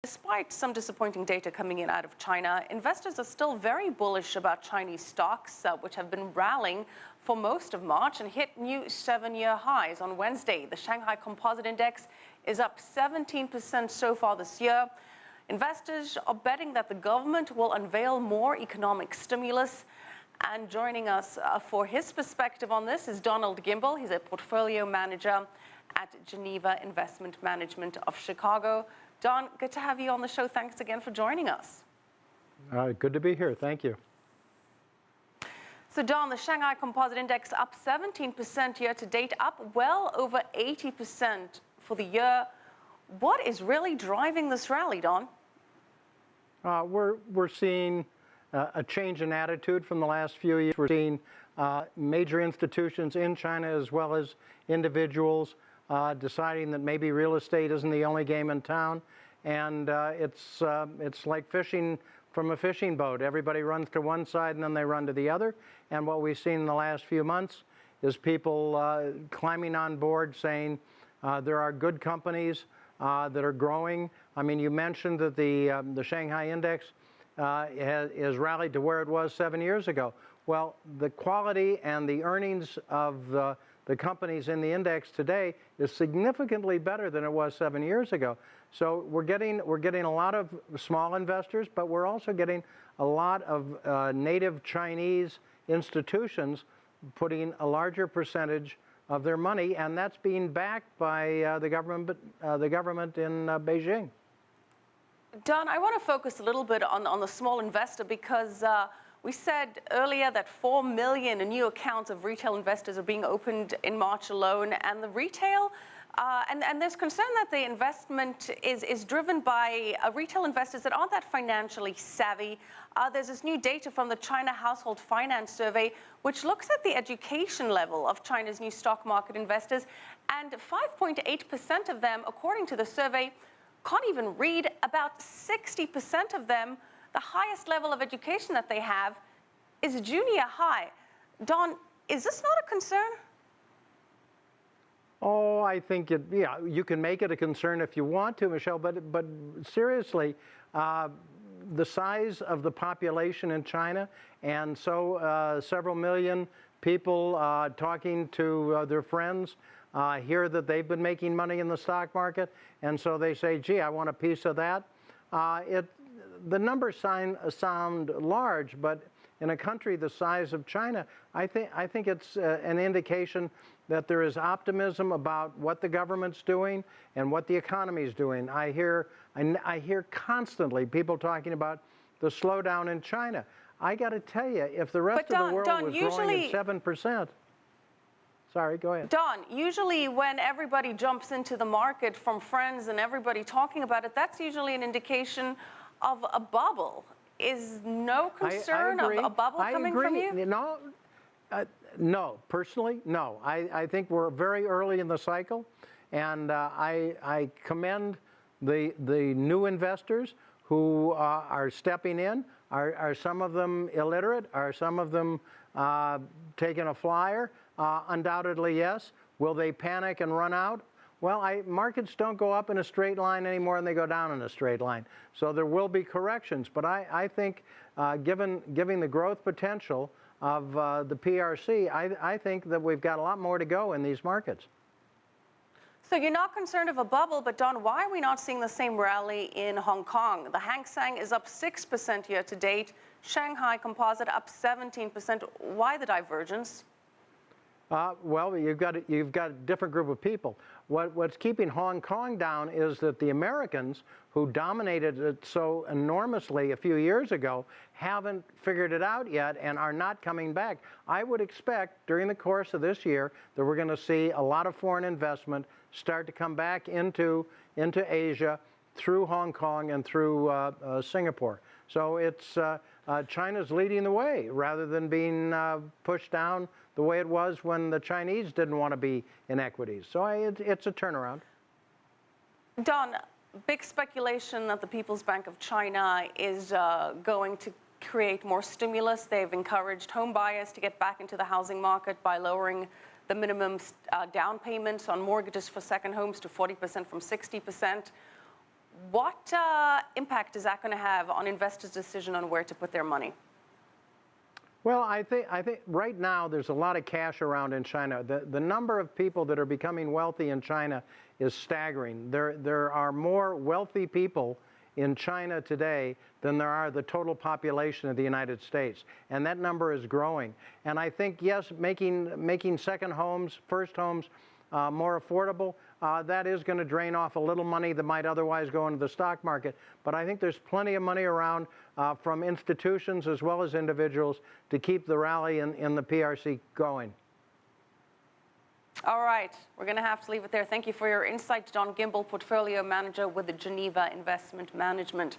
Despite some disappointing data coming in out of China, investors are still very bullish about Chinese stocks, which have been rallying for most of March and hit new 7-year highs on Wednesday. The Shanghai Composite Index is up 17% so far this year. Investors are betting that the government will unveil more economic stimulus. And joining us for his perspective on this is Donald Gimbel. He's a portfolio manager at Geneva Investment Management of Chicago. Don, good to have you on the show. Thanks again for joining us. Good to be here. Thank you. So, Don, the Shanghai Composite Index up 17% year to date, up well over 80% for the year. What is really driving this rally, Don? We're seeing a change in attitude from the last few years. We're seeing major institutions in China as well as individuals deciding that maybe real estate isn't the only game in town, and it's like fishing from a fishing boat. Everybody runs to one side and then they run to the other. And what we've seen in the last few months is people climbing on board, saying there are good companies that are growing. I mean, you mentioned that the Shanghai Index is rallied to where it was 7 years ago. Well, the quality and the earnings of the companies in the index today is significantly better than it was 7 years ago. So we're getting a lot of small investors, but we're also getting a lot of native Chinese institutions putting a larger percentage of their money, and that's being backed by the government in Beijing. Don, I want to focus a little bit on the small investor because we said earlier that 4 million new accounts of retail investors are being opened in March alone, and the retail, and there's concern that the investment is driven by retail investors that aren't that financially savvy. There's this new data from the China Household Finance Survey, which looks at the education level of China's new stock market investors, and 5.8% of them, according to the survey, can't even read. About 60% of them, the highest level of education that they have is junior high. Don, is this not a concern? Oh, I think you can make it a concern if you want to, Michelle, but seriously, the size of the population in China, and so several million people talking to their friends hear that they've been making money in the stock market, and so they say, gee, I want a piece of that. The numbers sound large, but in a country the size of China, I think it's an indication that there is optimism about what the government's doing and what the economy is doing. I hear constantly people talking about the slowdown in China. I got to tell you, if the rest of the world was growing at 7%. Sorry, go ahead. Don, usually when everybody jumps into the market from friends and everybody talking about it, that's usually an indication of a bubble. Is no concern of a bubble coming from you? No, personally, no. I think we're very early in the cycle, and I commend the new investors who are stepping in. Are some of them illiterate? Are some of them taking a flyer? Undoubtedly, yes. Will they panic and run out? Well, markets don't go up in a straight line anymore, and they go down in a straight line. So there will be corrections. But I think, given the growth potential of the PRC, I think that we've got a lot more to go in these markets. So you're not concerned of a bubble, but Don, why are we not seeing the same rally in Hong Kong? The Hang Seng is up 6% year to date. Shanghai Composite up 17%. Why the divergence? Well, you've got a different group of people. What's keeping Hong Kong down is that the Americans, who dominated it so enormously a few years ago, haven't figured it out yet and are not coming back. I would expect during the course of this year that we're going to see a lot of foreign investment start to come back into Asia through Hong Kong and through Singapore. So it's China's leading the way rather than being pushed down the way it was when the Chinese didn't want to be in equities. So it's a turnaround. Don, big speculation that the People's Bank of China is going to create more stimulus. They've encouraged home buyers to get back into the housing market by lowering the minimum down payments on mortgages for second homes to 40% from 60%. What impact is that going to have on investors' decision on where to put their money? Well, I think right now there's a lot of cash around in China. The number of people that are becoming wealthy in China is staggering. There are more wealthy people in China today than there are the total population of the United States, and that number is growing. And I think, yes, making second homes, first homes more affordable, that is going to drain off a little money that might otherwise go into the stock market. But I think there's plenty of money around from institutions as well as individuals to keep the rally in the PRC going. All right, we're going to have to leave it there. Thank you for your insight, Don Gimbel, Portfolio Manager with the Geneva Investment Management.